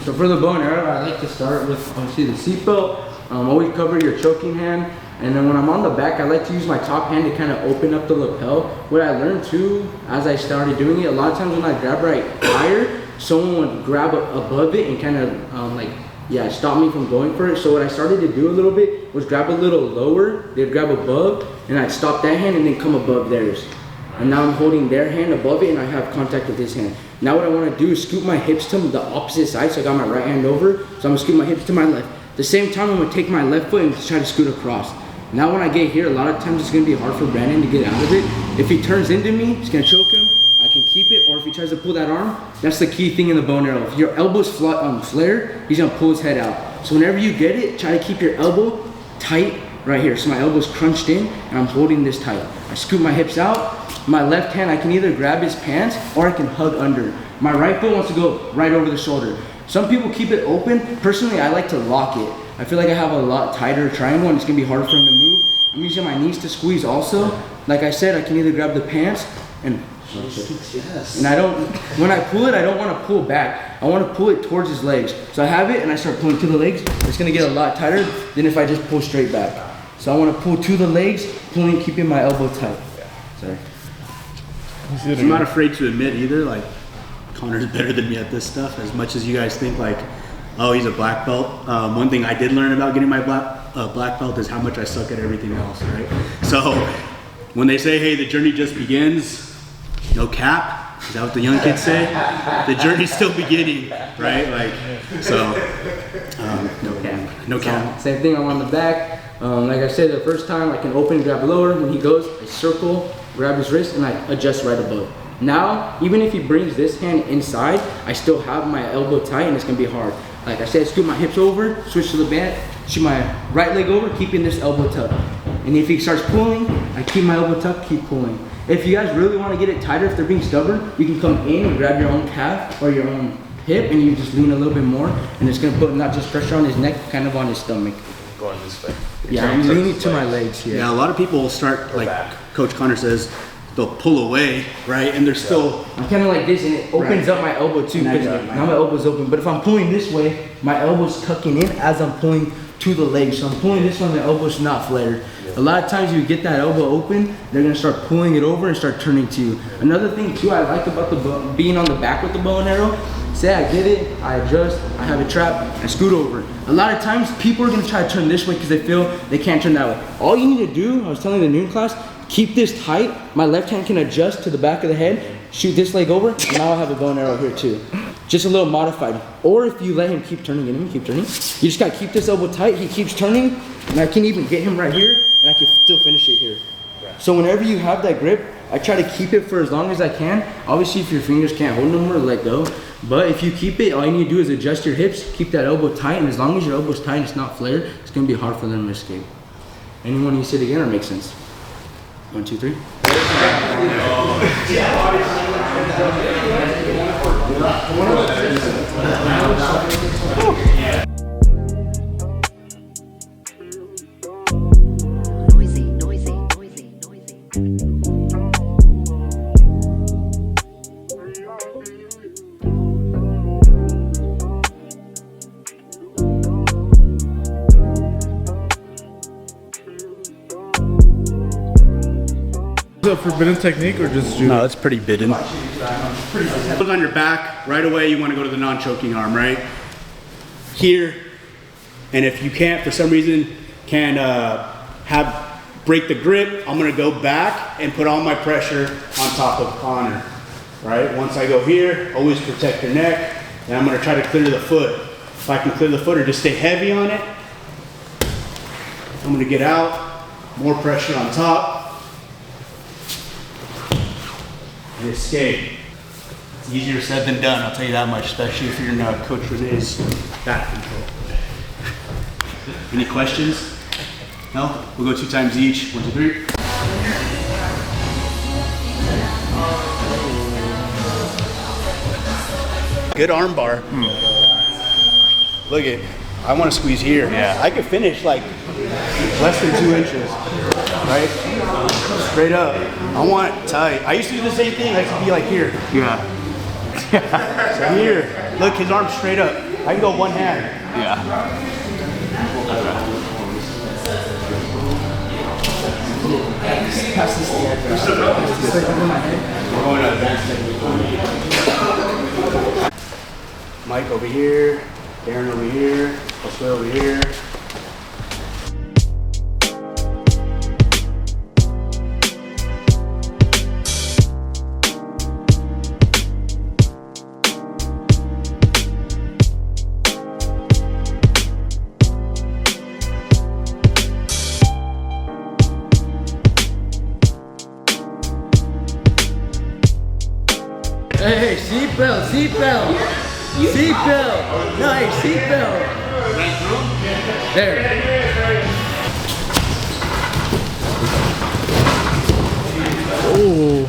So for the bow and arrow, I like to start with obviously the seatbelt. Always cover your choking hand. And then when I'm on the back, I like to use my top hand to kind of open up the lapel. What I learned too, as I started doing it, a lot of times when I grab right higher, someone would grab above it and kind of stop me from going for it. So what I started to do a little bit was grab a little lower, they'd grab above, and I'd stop that hand and then come above theirs. And now I'm holding their hand above it and I have contact with his hand. Now what I want to do is scoop my hips to the opposite side, so I got my right hand over, so I'm going to scoop my hips to my left. At the same time, I'm going to take my left foot and try to scoot across. Now when I get here, a lot of times it's going to be hard for Brandon to get out of it. If he turns into me, it's going to choke him. I can keep it, or if he tries to pull that arm, that's the key thing in the bow and arrow. If your elbow's flared, he's going to pull his head out. So whenever you get it, try to keep your elbow tight right here. So my elbow's crunched in and I'm holding this tight. I scoop my hips out. My left hand, I can either grab his pants or I can hug under. My right foot wants to go right over the shoulder. Some people keep it open. Personally, I like to lock it. I feel like I have a lot tighter triangle and it's gonna be harder for him to move. I'm using my knees to squeeze also. Like I said, I can either grab the pants and yes. And when I pull it, I don't want to pull back. I want to pull it towards his legs. So I have it and I start pulling to the legs. It's gonna get a lot tighter than if I just pull straight back. So I want to pull to the legs, pulling, keeping my elbow tight. Sorry. I'm not afraid to admit either, like, Connor's better than me at this stuff, as much as you guys think like, oh, he's a black belt. One thing I did learn about getting my black belt is how much I suck at everything else, right? So when they say, hey, the journey just begins, no cap, is that what the young kids say? The journey's still beginning, right? Like, so, no cap. No cap. Same thing, I'm on the back. Like I said, the first time I can open, grab lower. When he goes, I circle, grab his wrist, and I adjust right above. Now, even if he brings this hand inside, I still have my elbow tight and it's gonna be hard. Like I said, scoot my hips over, switch to the band, shoot my right leg over, keeping this elbow tucked. And if he starts pulling, I keep my elbow tucked, keep pulling. If you guys really wanna get it tighter, if they're being stubborn, you can come in and grab your own calf or your own hip and you just lean a little bit more and it's gonna put not just pressure on his neck, kind of on his stomach. Going this way. Yeah, I'm leaning to my legs here. Yeah, a lot of people start, like Coach Connor says, they'll pull away, right? And they're still... I'm kind of like this and it opens up my elbow too. Now my elbow's open. But if I'm pulling this way, my elbow's tucking in as I'm pulling to the leg. So I'm pulling this one, the elbow's not flared. A lot of times you get that elbow open, they're gonna start pulling it over and start turning to you. Another thing too I like about the being on the back with the bow and arrow, say I get it, I adjust, I have a trap, I scoot over. A lot of times people are gonna try to turn this way because they feel they can't turn that way. All you need to do, I was telling the noon class, keep this tight. My left hand can adjust to the back of the head, shoot this leg over, and now I have a bow and arrow here too. Just a little modified. Or if you let him keep turning, keep turning. You just gotta keep this elbow tight, he keeps turning, and I can even get him right here, and I can still finish it here. So whenever you have that grip, I try to keep it for as long as I can. Obviously if your fingers can't hold no more, let go. But if you keep it, all you need to do is adjust your hips, keep that elbow tight, and as long as your elbow's tight and it's not flared, it's gonna be hard for them to escape. Anyone you say it again or make sense? 1, 2, 3. Is that forbidden technique or just judo? No, it's pretty bidden. Look on your back, right away you want to go to the non-choking arm, right? Here, and if you can't, for some reason, break the grip, I'm gonna go back and put all my pressure on top of Connor, right? Once I go here, always protect your neck, and I'm gonna try to clear the foot. If I can clear the foot or just stay heavy on it, I'm gonna get out, more pressure on top, and escape. It's easier said than done, I'll tell you that much, especially if you're in Coach Renee's back control. Any questions? No? We'll go 2 times each. 1, 2, 3. Good arm bar. Look at, I want to squeeze here. Yeah. I could finish like less than 2 inches, right? Straight up. I want it tight. I used to do the same thing. I used to be like here. Yeah. So here, look, his arm's straight up. I can go one hand. Yeah. Pass this Mike over here, Darren over here, Josue over here. Hey, seatbelt, seatbelt, seatbelt. Nice, seatbelt. There. Oh.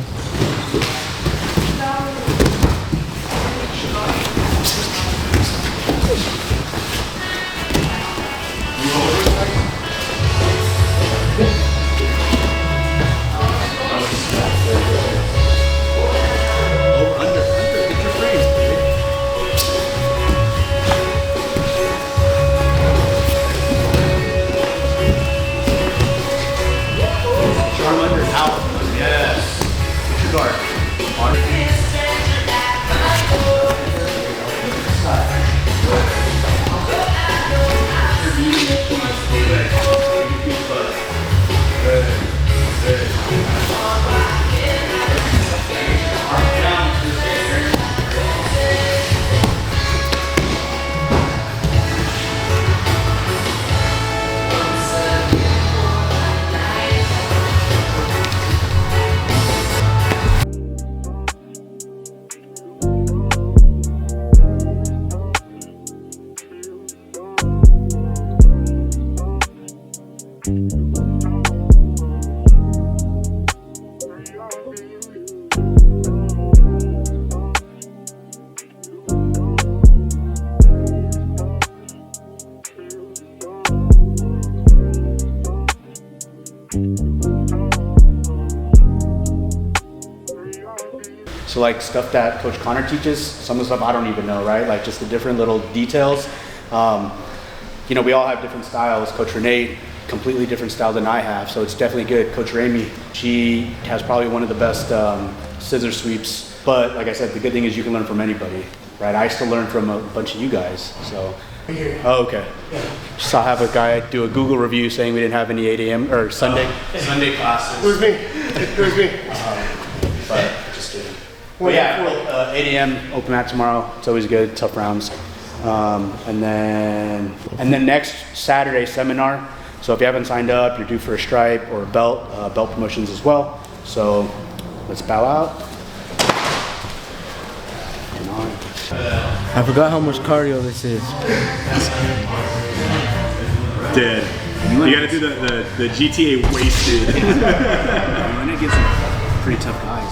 So like stuff that Coach Connor teaches, some of the stuff I don't even know, right? Like just the different little details. You know, we all have different styles. Coach Renee, completely different style than I have, so it's definitely good. Coach Ramey, she has probably one of the best scissor sweeps. But like I said, the good thing is you can learn from anybody, right? I still learn from a bunch of you guys, so. Oh, okay. Just I'll have a guy do a Google review saying we didn't have any 8 a.m. or Sunday classes. It was me. It was me. But just kidding. But yeah, 8 a.m. open mat tomorrow. It's always good, tough rounds. And then next Saturday seminar. So if you haven't signed up, you're due for a stripe or a belt, belt promotions as well. So let's bow out. I forgot how much cardio this is. Dead. You gotta do the GTA wasted. You want to get some pretty tough guys.